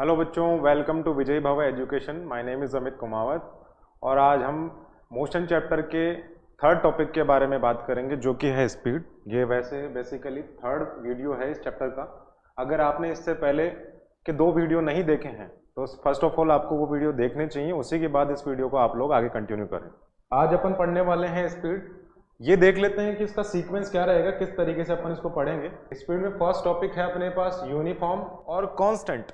Hello बच्चों, welcome to विजय भव education. My name is Amit Kumawat और आज हम मोशन चैप्टर के थर्ड टॉपिक के बारे में बात करेंगे जो कि है स्पीड। ये वैसे बेसिकली थर्ड वीडियो है इस चैप्टर का। अगर आपने इससे पहले के दो वीडियो नहीं देखे हैं तो फर्स्ट ऑफ ऑल आपको वो वीडियो देखने चाहिए, उसी के बाद इस वीडियो को आप लोग आगे कंटिन्यू करें। आज अपन पढ़ने वाले हैं स्पीड। ये देख लेते हैं कि इसका सीक्वेंस क्या रहेगा, किस तरीके से अपन इसको पढ़ेंगे। स्पीड में फर्स्ट टॉपिक है अपने पास यूनिफॉर्म और कांस्टेंट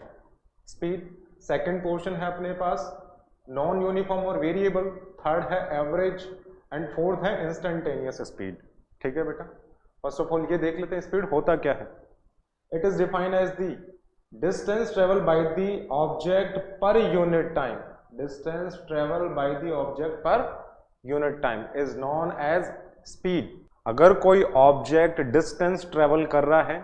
स्पीड। सेकंड पोर्शन है अपने पास नॉन यूनिफॉर्म और वेरिएबल। थर्ड है एवरेज एंड फोर्थ है इंस्टेंटेनियस स्पीड। ठीक है बेटा, फर्स्ट ऑफ ऑल ये देख लेते हैं स्पीड होता क्या है। It is defined as the distance travel by the object per unit time. Distance travel by the object per unit time is known as speed. अगर कोई ऑब्जेक्ट डिस्टेंस ट्रेवल कर रहा है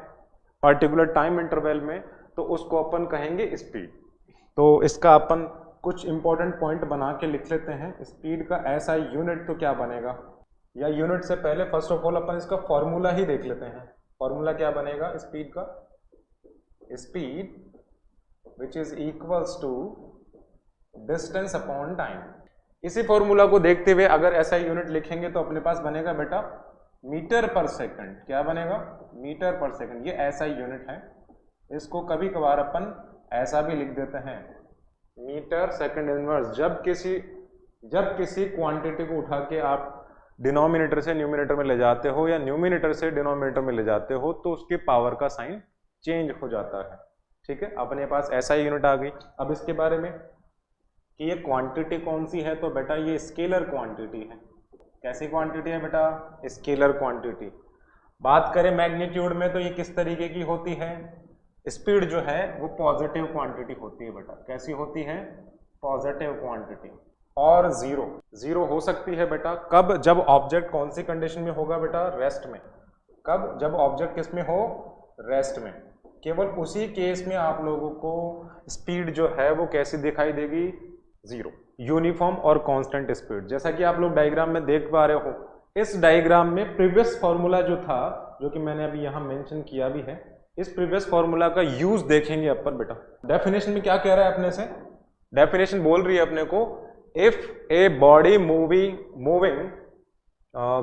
पर्टिकुलर टाइम इंटरवल में तो उसको अपन कहेंगे speed. तो इसका अपन कुछ इंपॉर्टेंट पॉइंट बना के लिख लेते हैं। स्पीड का ऐसा यूनिट तो क्या बनेगा, या यूनिट से पहले फर्स्ट ऑफ ऑल अपन इसका फॉर्मूला ही देख लेते हैं। फॉर्मूला क्या बनेगा स्पीड का? Speed which is equals to distance upon time. इसी फॉर्मूला को देखते हुए अगर ऐसा यूनिट लिखेंगे तो अपने पास बनेगा बेटा मीटर पर सेकंड। क्या बनेगा? मीटर पर सेकंड। ये ऐसा यूनिट है, इसको कभी कभार अपन ऐसा भी लिख देते हैं मीटर सेकंड इनवर्स। जब किसी क्वांटिटी को उठा के आप डिनोमिनेटर से न्यूमिनेटर में ले जाते हो या न्यूमिनेटर से डिनोमिनेटर में ले जाते हो तो उसके पावर का साइन चेंज हो जाता है। ठीक है, अपने पास ऐसा यूनिट आ गई। अब इसके बारे में कि ये क्वांटिटी कौन सी है, तो बेटा ये स्केलर क्वांटिटी है। कैसी क्वांटिटी है बेटा? Scalar quantity. बात करें मैग्नीट्यूड में तो ये किस तरीके की होती है? स्पीड जो है वो पॉजिटिव क्वांटिटी होती है बेटा। कैसी होती है? Positive quantity. और जीरो हो सकती है बेटा कब? जब ऑब्जेक्ट कौन सी कंडीशन में होगा बेटा? रेस्ट में। कब? जब ऑब्जेक्ट किस में हो? रेस्ट में। केवल उसी केस में आप लोगों को स्पीड जो है वो कैसी दिखाई देगी? जीरो। यूनिफॉर्म और कांस्टेंट स्पीड, जैसा कि आप लोग डायग्राम में देख पा रहे हो। इस डायग्राम में प्रीवियस फॉर्मूला जो था, जो कि मैंने अभी यहाँ मेंशन किया भी है, इस प्रीवियस फॉर्मूला का यूज देखेंगे अपन बेटा। डेफिनेशन में क्या कह रहा है अपने से? डेफिनेशन बोल रही है अपने को if a body moving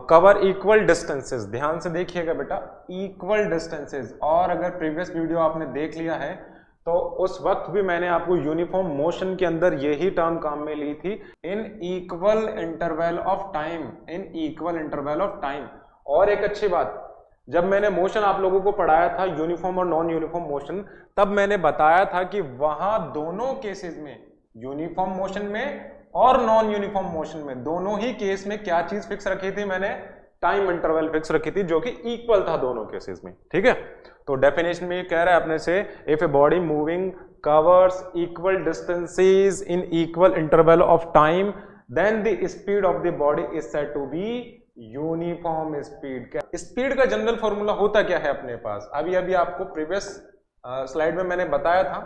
cover equal distances. ध्यान से देखिएगा बेटा, इक्वल डिस्टेंसेस। और अगर प्रीवियस वीडियो आपने देख लिया है तो उस वक्त भी मैंने आपको यूनिफॉर्म मोशन के अंदर यही टर्म काम में ली थी, इन equal interval of time. In equal interval of time. और एक अच्छी बात, जब मैंने मोशन आप लोगों को पढ़ाया था यूनिफॉर्म और नॉन यूनिफॉर्म मोशन, तब मैंने बताया था कि वहां दोनों केसेस में, यूनिफॉर्म मोशन में और नॉन यूनिफॉर्म मोशन में, दोनों ही केस में क्या चीज फिक्स रखी थी मैंने? टाइम इंटरवल फिक्स रखी थी, जो कि इक्वल था दोनों केसेस में। ठीक है, तो डेफिनेशन में ये कह रहा है अपने से if a body moving covers equal distances in equal interval of time then the speed of the body is said to be uniform speed. क्या स्पीड का जनरल फॉर्मूला होता क्या है अपने पास? अभी आपको प्रीवियस स्लाइड में मैंने बताया था।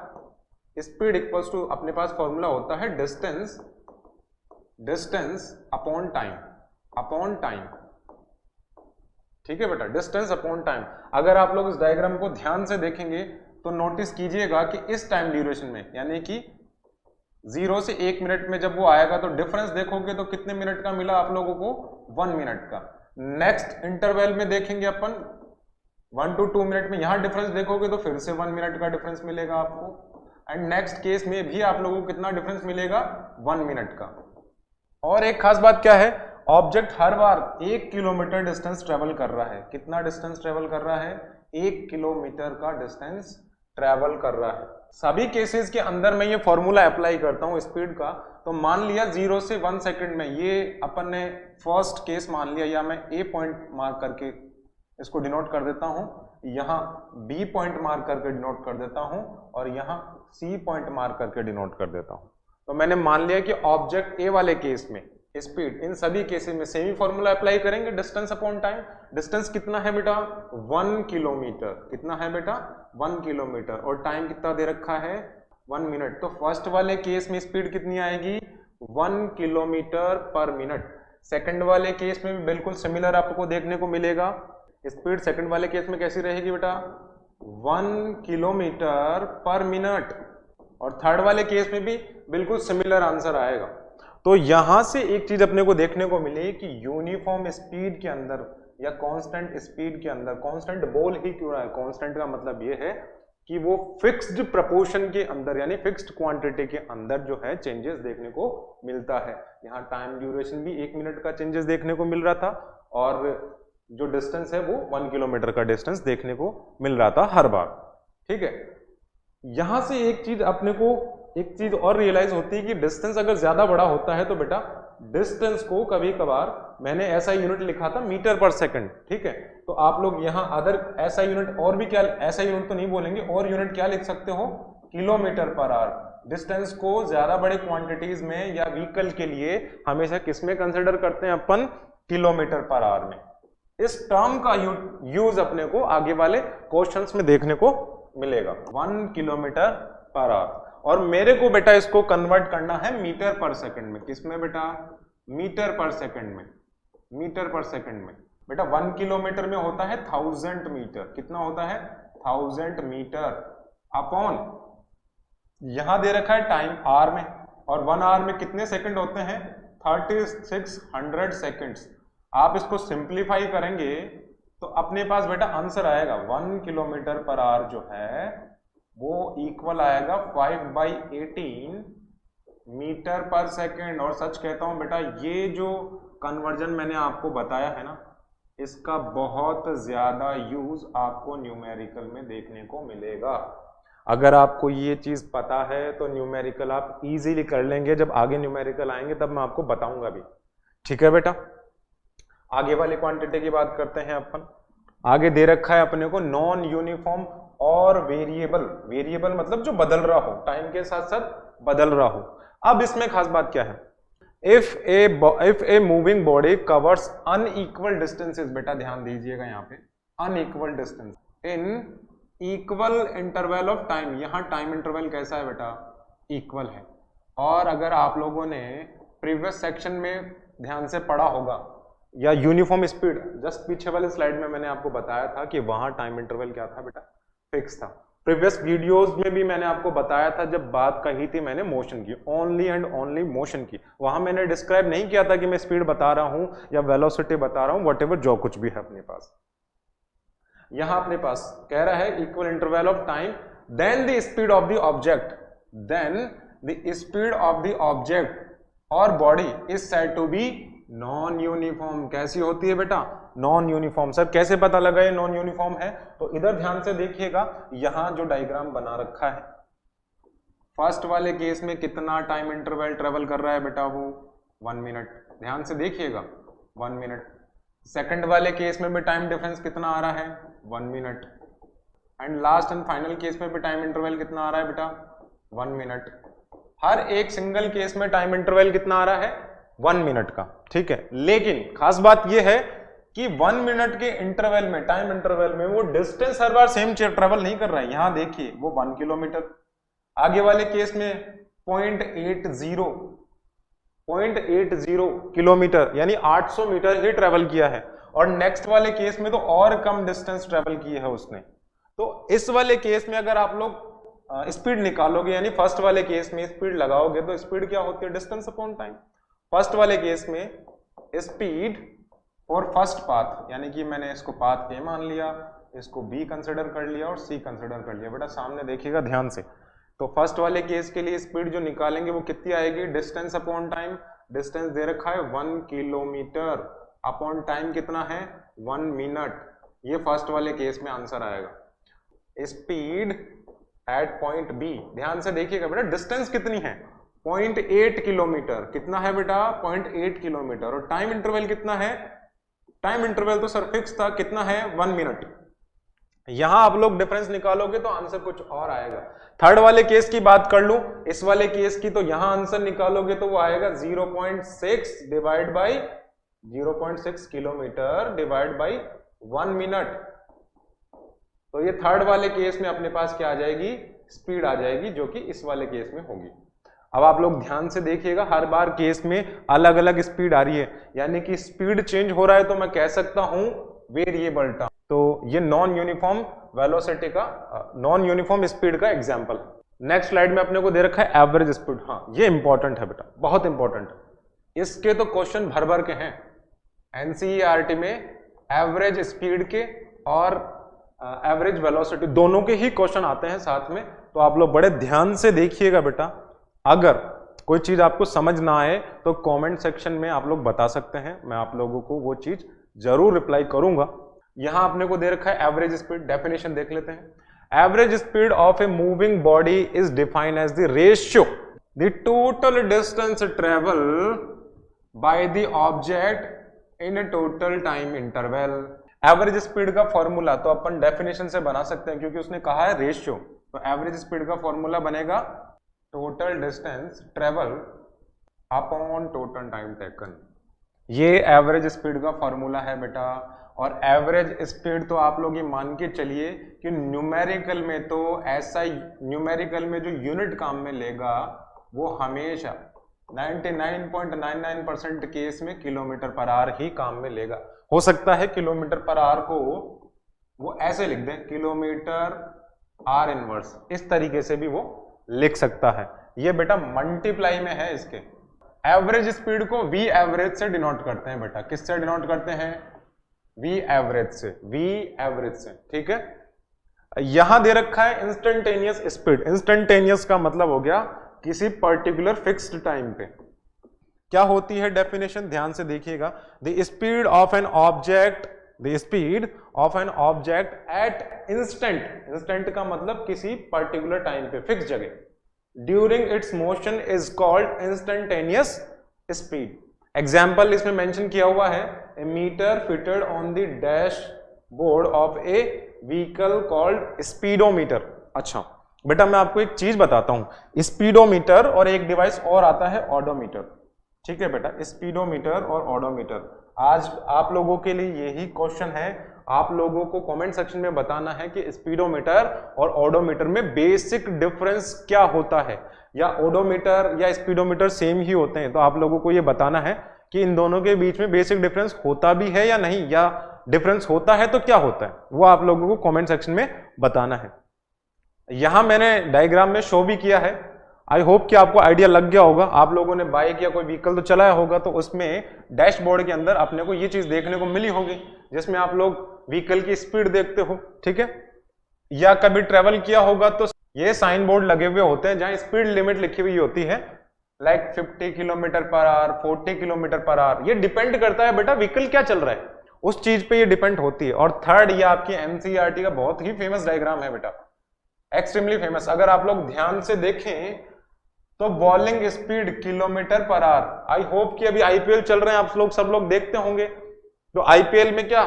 स्पीड इक्वल्स टू अपने पास फॉर्मूला होता है डिस्टेंस अपॉन टाइम। ठीक है बेटा, डिस्टेंस अपॉन टाइम। अगर आप लोग इस डायग्राम को ध्यान से देखेंगे तो नोटिस कीजिएगा कि इस टाइम ड्यूरेशन में, यानी कि 0 से 1 मिनट में जब वो आएगा तो डिफरेंस देखोगे तो कितने मिनट का मिला आप लोगों को? 1 मिनट का। नेक्स्ट इंटरवल में देखेंगे अपन 1 to 2 मिनट में, यहां डिफरेंस देखोगे तो फिर से 1 मिनट का डिफरेंस मिलेगा आपको। एंड नेक्स्ट केस में भी आप लोगों को कितना डिफरेंस मिलेगा? 1 मिनट का। और एक खास बात क्या है, ऑब्जेक्ट हर बार 1 किलोमीटर डिस्टेंस ट्रेवल कर रहा है। कितना डिस्टेंस ट्रेवल कर रहा है? 1 किलोमीटर का डिस्टेंस ट्रेवल कर रहा है। सभी केसेस के अंदर मैं ये फॉर्मूला अप्लाई करता हूं स्पीड का। तो मान लिया 0 से 1 सेकंड में, ये अपन ने फर्स्ट केस मान लिया, या मैं ए पॉइंट मार्क करके इसको डिनोट कर देता हूं, यहां बी पॉइंट मार्क करके डिनोट कर देता हूं, और यहां सी पॉइंट मार्क करके डिनोट कर देता हूं। तो मैंने मान लिया कि ऑब्जेक्ट ए वाले केस में स्पीड, इन सभी केसेस में सेम ही फॉर्मूला अप्लाई करेंगे, डिस्टेंस अपॉन टाइम। डिस्टेंस कितना है बेटा? 1 किलोमीटर। कितना है बेटा? 1 किलोमीटर। और टाइम कितना दे रखा है? 1 मिनट। तो फर्स्ट वाले केस में स्पीड कितनी आएगी? 1 किलोमीटर पर मिनट। सेकंड वाले केस में भी बिल्कुल सिमिलर आपको देखने को मिलेगा। स्पीड सेकंड वाले केस में कैसी रहेगी बेटा? 1 किलोमीटर पर मिनट। और थर्ड वाले केस में भी बिल्कुल सिमिलर आंसर आएगा। तो यहां से एक चीज अपने को देखने को मिली कि यूनिफॉर्म स्पीड के अंदर या कांस्टेंट स्पीड के अंदर, कांस्टेंट बोल ही क्यों रहा है, कांस्टेंट का मतलब ये है कि वो फिक्स्ड प्रपोर्शन के अंदर यानी फिक्स्ड क्वांटिटी के अंदर जो है चेंजेस देखने को मिलता है। यहाँ टाइम ड्यूरेशन भी 1 मिनट का चेंजेस देखने को मिल रहा था और जो डिस्टेंस है वो 1 किलोमीटर का डिस्टेंस देखने को मिल रहा था हर बार। ठीक है, यहां से एक चीज अपने को एक चीज और रियलाइज होती है कि डिस्टेंस अगर ज्यादा बड़ा होता है तो बेटा डिस्टेंस को कभी कभार मैंने ऐसा यूनिट लिखा था मीटर पर सेकंड। ठीक है, तो आप लोग यहाँ अदर ऐसा यूनिट और भी क्या, ऐसा यूनिट तो नहीं बोलेंगे, और यूनिट क्या लिख सकते हो, किलोमीटर पर आवर। डिस्टेंस को ज्यादा बड़े क्वांटिटीज में या व्हीकल के लिए हमेशा किस में कंसिडर करते हैं अपन, किलोमीटर पर आवर में। इस टर्म का यूज अपने को आगे वाले क्वेश्चंस में देखने को मिलेगा, 1 किलोमीटर पर आवर। और मेरे को बेटा इसको कन्वर्ट करना है मीटर पर सेकंड में। किसमें बेटा, मीटर पर सेकंड में। मीटर पर सेकंड में बेटा 1 किलोमीटर में होता है 1000 मीटर। कितना होता है, 1000 मीटर अपॉन, यहां दे रखा है टाइम आर में, और 1 आवर में कितने सेकंड होते हैं, 3600 सेकंड्स। आप इसको सिंप्लीफाई करेंगे तो अपने पास बेटा आंसर आएगा 1 किलोमीटर पर आवर जो है वो इक्वल आएगा 5/18 मीटर पर सेकंड। और सच कहता हूं बेटा ये जो कन्वर्जन मैंने आपको बताया है ना, इसका बहुत ज्यादा यूज आपको न्यूमेरिकल में देखने को मिलेगा। अगर आपको ये चीज पता है तो न्यूमेरिकल आप इजीली कर लेंगे, जब आगे न्यूमेरिकल आएंगे तब मैं आपको बताऊंगा भी। ठीक है बेटा, आगे वाली क्वांटिटी की बात करते हैं अपन। आगे दे रखा है अपने को नॉन यूनिफॉर्म और वेरिएबल। वेरिएबल मतलब जो बदल रहा हो, टाइम के साथ साथ बदल रहा हो। अब इसमें खास बात क्या है, if A moving body covers unequal distances, बेटा ध्यान दीजिएगा यहाँ पे, unequal distance in equal interval of time. यहाँ टाइम इंटरवल कैसा है बेटा, इक्वल है। और अगर आप लोगों ने प्रीवियस सेक्शन में ध्यान से पढ़ा होगा या यूनिफॉर्म स्पीड, जस्ट पीछे वाले स्लाइड में मैंने आपको बताया था कि वहां टाइम इंटरवल क्या था बेटा, फिक्स था। प्रीवियस वीडियोस में भी मैंने आपको बताया था, जब बात कही थी मैंने मोशन की, ओनली एंड ओनली मोशन की, वहां मैंने डिस्क्राइब नहीं किया था कि मैं स्पीड बता रहा हूं या वेलोसिटी बता रहा हूं, व्हाटएवर जो कुछ भी है अपने पास। यहां अपने पास कह रहा है equal interval of time, then the speed of the object, then the speed of the object और body is said to be non uniform. कैसी होती है बेटा, नॉन यूनिफॉर्म। सर कैसे पता लगा ये नॉन यूनिफॉर्म है, तो इधर ध्यान से देखिएगा, यहां जो डायग्राम बना रखा है, फर्स्ट वाले केस में कितना टाइम इंटरवल ट्रेवल कर रहा है बेटा, वो 1 मिनट। ध्यान से देखिएगा 1 मिनट। सेकंड वाले केस में भी टाइम डिफरेंस कितना आ रहा है, 1 minute. And last and final case में भी टाइम इंटरवल कितना आ रहा है बेटा, 1 मिनट। हर एक सिंगल केस में टाइम इंटरवल कितना आ रहा है, 1 मिनट का। ठीक है, लेकिन खास बात यह है कि 1 मिनट के इंटरवल में, टाइम इंटरवल में वो डिस्टेंस हर बार सेम ट्रेवल नहीं कर रहा है। यहां देखिए वो 1 किलोमीटर, आगे वाले केस में 0.80 किलोमीटर यानी 800 मीटर ही ट्रेवल किया है, और नेक्स्ट वाले केस में तो और कम डिस्टेंस ट्रेवल की है उसने। तो इस वाले केस में अगर आप लोग स्पीड निकालोगे, यानी फर्स्ट वाले केस में स्पीड लगाओगे, तो स्पीड क्या होती है, डिस्टेंस अपॉन टाइम। फर्स्ट वाले केस में स्पीड फॉर फर्स्ट पाथ, यानी कि मैंने इसको पाथ ए मान लिया, इसको बी कंसिडर कर लिया और सी कंसिडर कर लिया। बेटा सामने देखिएगा ध्यान से, तो फर्स्ट वाले केस के लिए स्पीड जो निकालेंगे वो कितनी आएगी, डिस्टेंस अपॉन टाइम। डिस्टेंस दे रखा है 1 किलोमीटर, अपॉन टाइम कितना है, 1 मिनट। ये फर्स्ट वाले केस में आंसर आएगा। स्पीड एट पॉइंट बी, ध्यान से देखिएगा बेटा, डिस्टेंस कितनी है, 0.8 किलोमीटर। कितना है बेटा, 0.8 किलोमीटर। और टाइम इंटरवल कितना है, टाइम इंटरवल तो सर फिक्स था, कितना है, 1 मिनट। यहां आप लोग डिफरेंस निकालोगे तो आंसर कुछ और आएगा। थर्ड वाले केस की बात कर लूं, इस वाले केस की, तो यहां आंसर निकालोगे तो वो आएगा 0.6 divide by 0.6 kilometre divide by 1 minute. तो ये थर्ड वाले केस में अपने पास क्या आ जाएगी, स्पीड आ जाएगी, जो कि इस वाले केस में होगी। अब आप लोग ध्यान से देखिएगा, हर बार केस में अलग अलग स्पीड आ रही है, यानी कि स्पीड चेंज हो रहा है, तो मैं कह सकता हूं वेरिएबल टर्म। तो ये नॉन यूनिफॉर्म वेलोसिटी का, नॉन यूनिफॉर्म स्पीड का एग्जांपल। नेक्स्ट स्लाइड में अपने को दे रखा है एवरेज स्पीड। हाँ ये इंपॉर्टेंट है बेटा, बहुत इंपॉर्टेंट है। इसके तो क्वेश्चन भर भर के हैं एनसीईआरटी में, एवरेज स्पीड के और एवरेज वेलोसिटी दोनों के ही क्वेश्चन आते हैं साथ में। तो आप लोग बड़े ध्यान से देखिएगा बेटा। अगर कोई चीज आपको समझ ना आए तो कमेंट सेक्शन में आप लोग बता सकते हैं, मैं आप लोगों को वो चीज जरूर रिप्लाई करूंगा। यहां अपने को दे रखा है एवरेज स्पीड, डेफिनेशन देख लेते हैं। Average speed of a moving body is defined as the ratio the total distance travel by the object in a total time interval. Average speed का फॉर्मूला तो अपन डेफिनेशन से बना सकते हैं क्योंकि उसने कहा है रेशियो। तो एवरेज स्पीड का फॉर्मूला बनेगा total distance travel upon total time taken. ये एवरेज स्पीड का फॉर्मूला है बेटा। और एवरेज स्पीड तो आप लोग ये मान के चलिए कि न्यूमेरिकल में तो ऐसा, न्यूमेरिकल में जो यूनिट काम में लेगा वो हमेशा 99.99% केस में किलोमीटर पर आवर ही काम में लेगा। हो सकता है किलोमीटर पर आवर को वो ऐसे लिख दें, किलोमीटर आर इनवर्स, इस तरीके से भी वो लिख सकता है। ये बेटा मल्टीप्लाई में है इसके। एवरेज स्पीड को वी एवरेज से डिनोट करते हैं बेटा। किससे डिनोट करते हैं? वी एवरेज से, वी एवरेज से, ठीक है। यहां दे रखा है इंस्टेंटेनियस स्पीड। इंस्टेंटेनियस का मतलब हो गया किसी पर्टिकुलर फिक्स्ड टाइम पे। क्या होती है डेफिनेशन? ध्यान से देखिएगा। The speed of an object, the speed of an object at instant, instant का मतलब किसी पर्टिकुलर टाइम पे, फिक्स जगह, during its motion is called instantaneous speed. Example इसमें मेंशन किया हुआ है, a meter fitted on the dashboard of a vehicle called speedometer. अच्छा बेटा मैं आपको एक चीज बताता हूं, स्पीडोमीटर और एक डिवाइस और आता है ऑडोमीटर। ठीक है बेटा, स्पीडोमीटर और ऑडोमीटर। आज आप लोगों के लिए यही क्वेश्चन है, आप लोगों को कमेंट सेक्शन में बताना है कि स्पीडोमीटर और ऑडोमीटर में बेसिक डिफरेंस क्या होता है, या ऑडोमीटर या स्पीडोमीटर सेम ही होते हैं। तो आप लोगों को ये बताना है कि इन दोनों के बीच में बेसिक डिफरेंस होता भी है या नहीं, या डिफरेंस होता है तो क्या होता है, वो आप लोगों को कमेंट सेक्शन में बताना है। यहां मैंने डायग्राम में शो भी किया है। आई होप कि आपको आइडिया लग गया होगा। आप लोगों ने बाइक या कोई व्हीकल तो चलाया होगा, तो उसमें डैशबोर्ड के अंदर अपने को ये चीज देखने को मिली होगी जिसमें आप लोग व्हीकल की स्पीड देखते हो, ठीक है। या कभी ट्रेवल किया होगा तो ये साइन बोर्ड लगे हुए होते हैं जहां स्पीड लिमिट लिखी हुई होती है, like 50 kilometre per hour, 40 kilometre per hour. ये डिपेंड करता है बेटा व्हीकल क्या चल रहा है, उस चीज पे ये डिपेंड होती है। और थर्ड, ये आपकी एनसीईआरटी का बहुत ही फेमस डायग्राम है बेटा, एक्सट्रीमली फेमस। अगर आप लोग ध्यान से देखें तो bowling speed kilometre per hour. I hope कि अभी आईपीएल चल रहे हैं, आप लोग सब लोग देखते होंगे। तो आईपीएल में क्या,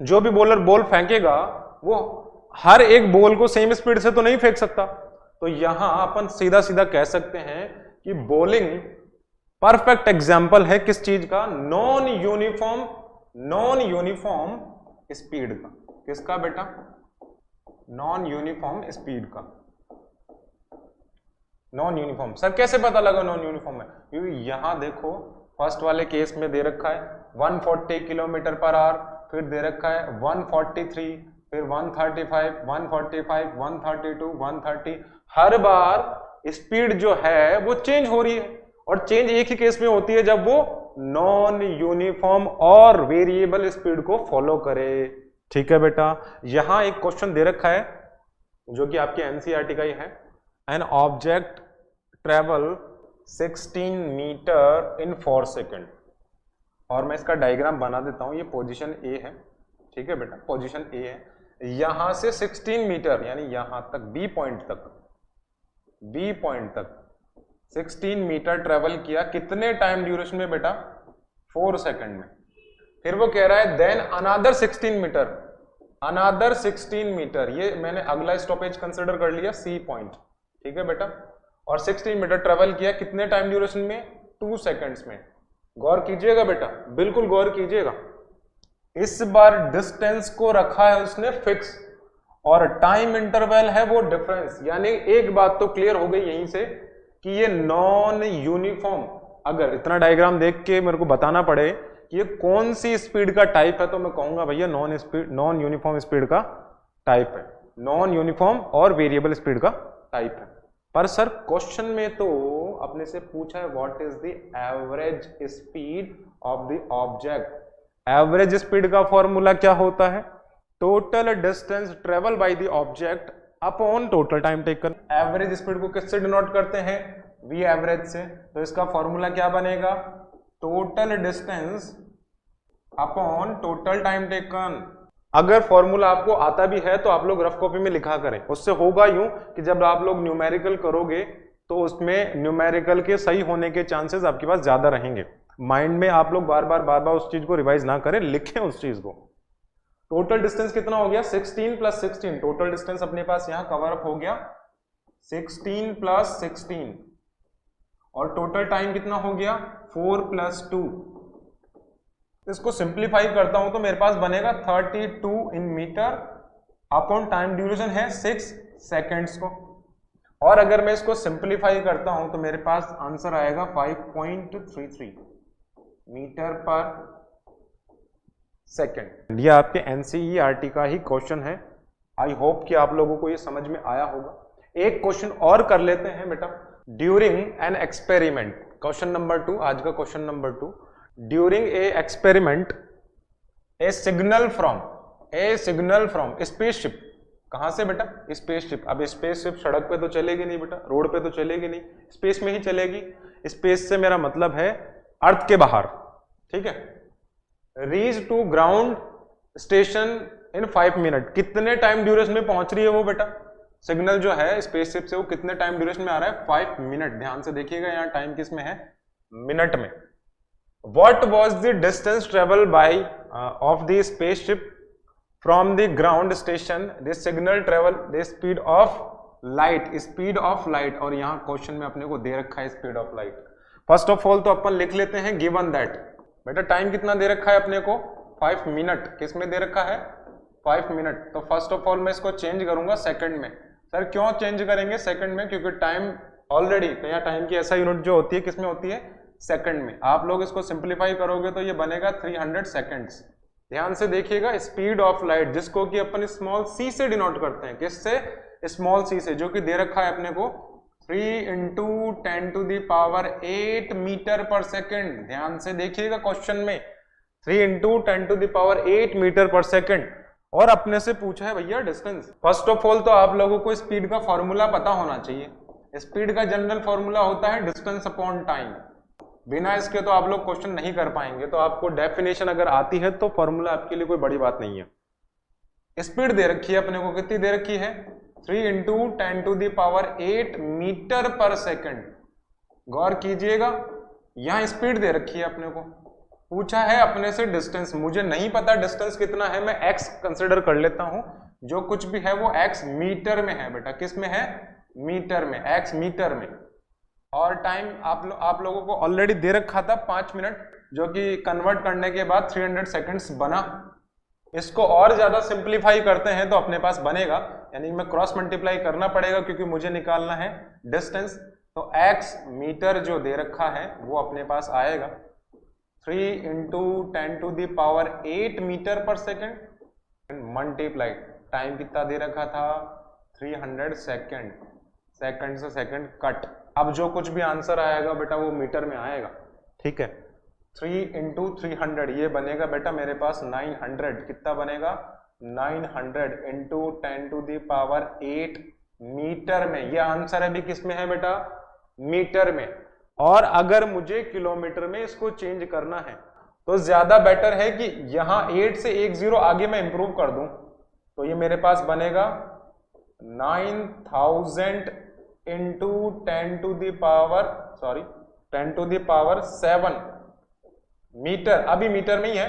जो भी बॉलर बॉल फेंकेगा वो हर एक बॉल को सेम स्पीड से तो नहीं फेंक सकता। तो यहां अपन सीधा सीधा कह सकते हैं कि बॉलिंग परफेक्ट एग्जाम्पल है किस चीज का? नॉन यूनिफॉर्म स्पीड का। किसका बेटा? नॉन यूनिफॉर्म स्पीड का। नॉन यूनिफॉर्म, सर कैसे पता लगा नॉन यूनिफॉर्म है? क्योंकि यहां देखो फर्स्ट वाले केस में दे रखा है 140 किलोमीटर पर आवर, फिर दे रखा है 143, फिर 135, 145, 132, 130। हर बार स्पीड जो है वो चेंज हो रही है, और चेंज एक ही केस में होती है जब वो नॉन यूनिफॉर्म और वेरिएबल स्पीड को फॉलो करे। ठीक है बेटा, यहां एक क्वेश्चन दे रखा है जो कि आपके एनसीईआरटी का ही है। An object travel 16 metre in 4 second. और मैं इसका डायग्राम बना देता हूं। ये पोजीशन ए है, ठीक है बेटा, पोजीशन ए है। यहां से 16 मीटर यानी यहां तक बी पॉइंट तक 16 मीटर ट्रेवल किया। कितने टाइम ड्यूरेशन में बेटा? 4 सेकेंड में। फिर वो कह रहा है देन अनदर 16 मीटर। ये मैंने अगला स्टॉपेज कंसिडर कर लिया सी पॉइंट, ठीक है बेटा। और 16 मीटर ट्रेवल किया कितने टाइम ड्यूरेशन में? 2 सेकेंड्स में। गौर कीजिएगा बेटा, बिल्कुल गौर कीजिएगा। इस बार डिस्टेंस को रखा है उसने फिक्स, और टाइम इंटरवल है वो डिफरेंस। यानी एक बात तो क्लियर हो गई यहीं से कि ये नॉन यूनिफॉर्म, अगर इतना डायग्राम देख के मेरे को बताना पड़े कि ये कौन सी स्पीड का टाइप है, तो मैं कहूंगा भैया नॉन यूनिफॉर्म स्पीड का टाइप है। नॉन यूनिफॉर्म और वेरिएबल स्पीड का टाइप है। पर सर क्वेश्चन में तो अपने से पूछा है what is the average speed of the object. Average speed का फॉर्मूला क्या होता है? Total distance travel by the object upon total time taken. Average speed को किससे डिनोट करते हैं? वी एवरेज से। तो इसका फॉर्मूला क्या बनेगा? Total distance upon total time taken. अगर फॉर्मूला आपको आता भी है तो आप लोग रफ कॉपी में लिखा करें। उससे होगा यूं कि जब आप लोग न्यूमेरिकल करोगे तो उसमें न्यूमेरिकल के सही होने के चांसेस आपके पास ज्यादा रहेंगे। माइंड में आप लोग बार बार उस चीज को रिवाइज ना करें, लिखें उस चीज को। टोटल डिस्टेंस कितना हो गया? 16 + 16। टोटल डिस्टेंस अपने पास यहां कवर अप हो गया 16 + 16। और टोटल टाइम कितना हो गया? 4 + 2। इसको सिंप्लीफाई करता हूं तो मेरे पास बनेगा 32 in metre upon time duration है 6 सेकेंड्स को। और अगर मैं इसको सिंप्लीफाई करता हूं तो मेरे पास आंसर आएगा 5.33 मीटर पर सेकेंड। ये आपके एनसीईआरटी का ही क्वेश्चन है। आई होप कि आप लोगों को ये समझ में आया होगा। एक क्वेश्चन और कर लेते हैं बेटा। During an experiment, question number 2, आज का question number 2। During a experiment A signal from spaceship. कहां से बेटा? स्पेसशिप। अब स्पेसशिप सड़क पे तो चलेगी नहीं बेटा, रोड पे तो चलेगी नहीं, स्पेस में ही चलेगी। स्पेस से मेरा मतलब है अर्थ के बाहर, ठीक है। Reach to ground station in 5 minute. कितने टाइम ड्यूरेशन में पहुंच रही है वो बेटा? सिग्नल जो है स्पेसशिप से वो कितने टाइम ड्यूरेशन में आ रहा है? 5 मिनट। ध्यान से देखिएगा, यहाँ टाइम किस में है? मिनट में। What was the distance traveled by of the spaceship from the ground station? The signal travel the speed of light, speed of light। और यहाँ क्वेश्चन में अपने को दे रखा है speed of light. First of all तो अपन लिख लेते हैं गिवन दैट। बेटा टाइम कितना दे रखा है अपने को? 5 मिनट। किस में दे रखा है? 5 मिनट। तो फर्स्ट ऑफ ऑल मैं इसको चेंज करूंगा सेकंड में। सर क्यों चेंज करेंगे सेकंड में? क्योंकि टाइम ऑलरेडी यहाँ टाइम की ऐसा यूनिट जो होती है किस में होती है? सेकंड में। आप लोग इसको सिंप्लीफाई करोगे तो ये बनेगा 300 सेकंड्स। ध्यान से देखिएगा, स्पीड ऑफ लाइट जिसको कि अपन स्मॉल सी से डिनोट करते हैं। किससे? स्मॉल सी से, जो कि दे रखा है अपने को 3 × 10⁸ मीटर पर सेकंड। ध्यान से देखिएगा क्वेश्चन में 3 × 10⁸ मीटर पर सेकंड। और अपने से पूछा है भैया डिस्टेंस। फर्स्ट ऑफ ऑल तो आप लोगों को स्पीड का फॉर्मूला पता होना चाहिए। स्पीड का जनरल फॉर्मूला होता है डिस्टेंस अपॉन टाइम। बिना इसके तो आप लोग क्वेश्चन नहीं कर पाएंगे। तो आपको डेफिनेशन अगर आती है तो फॉर्मूला आपके लिए कोई बड़ी बात नहीं है। स्पीड दे रखी है अपने को, कितनी दे रखी है? 3 × 10⁸ मीटर पर सेकंड। गौर कीजिएगा, यहां स्पीड दे रखी है अपने को, पूछा है अपने से डिस्टेंस। मुझे नहीं पता डिस्टेंस कितना है, मैं x कंसिडर कर लेता हूं। जो कुछ भी है वो x मीटर में है बेटा। किस में है? मीटर में, x मीटर में। और टाइम आप लोगों को ऑलरेडी दे रखा था 5 मिनट, जो कि कन्वर्ट करने के बाद 300 सेकंड्स बना। इसको और ज्यादा सिंप्लीफाई करते हैं तो अपने पास बनेगा, यानी मैं क्रॉस मल्टीप्लाई करना पड़ेगा क्योंकि मुझे निकालना है डिस्टेंस। तो x मीटर जो दे रखा है वो अपने पास आएगा 3 × 10⁸ मीटर पर सेकंड मल्टीप्लाई टाइम कितना दे रखा था? 300 सेकंड। सेकंड से सेकंड कट। अब जो कुछ भी आंसर आएगा बेटा वो मीटर में आएगा, ठीक है। 3 × 300 ये बनेगा बेटा मेरे पास 900। कितना बनेगा? 900 × 10⁸ मीटर में। ये आंसर अभी किस में है बेटा? मीटर में। और अगर मुझे किलोमीटर में इसको चेंज करना है तो ज्यादा बेटर है कि यहां 8 से 1 0 आगे मैं इंप्रूव कर दूं। तो ये मेरे पास बनेगा 9000 × 10⁻7 मीटर। अभी मीटर में ही है।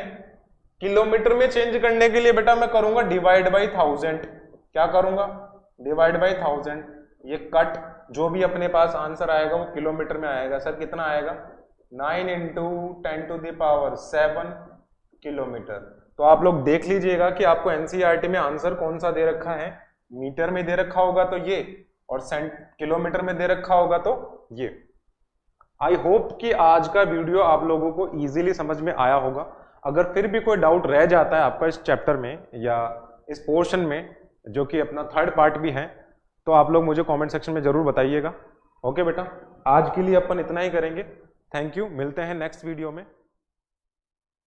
किलोमीटर में चेंज करने के लिए बेटा मैं करूंगा डिवाइड बाई 1000। क्या करूंगा? Divide by 1000। ये कट जो भी अपने पास आंसर आएगा वो किलोमीटर में आएगा। सर कितना आएगा? 9 × 10⁻7 किलोमीटर। तो आप लोग देख लीजिएगा कि आपको एनसीईआरटी में आंसर कौन सा दे रखा है। मीटर में दे रखा होगा तो ये, और किलोमीटर में दे रखा होगा तो ये। आई होप कि आज का वीडियो आप लोगों को इजीली समझ में आया होगा। अगर फिर भी कोई डाउट रह जाता है आपका इस चैप्टर में या इस पोर्शन में, जो कि अपना थर्ड पार्ट भी है, तो आप लोग मुझे कमेंट सेक्शन में ज़रूर बताइएगा। ओके बेटा, आज के लिए अपन इतना ही करेंगे। थैंक यू, मिलते हैं नेक्स्ट वीडियो में।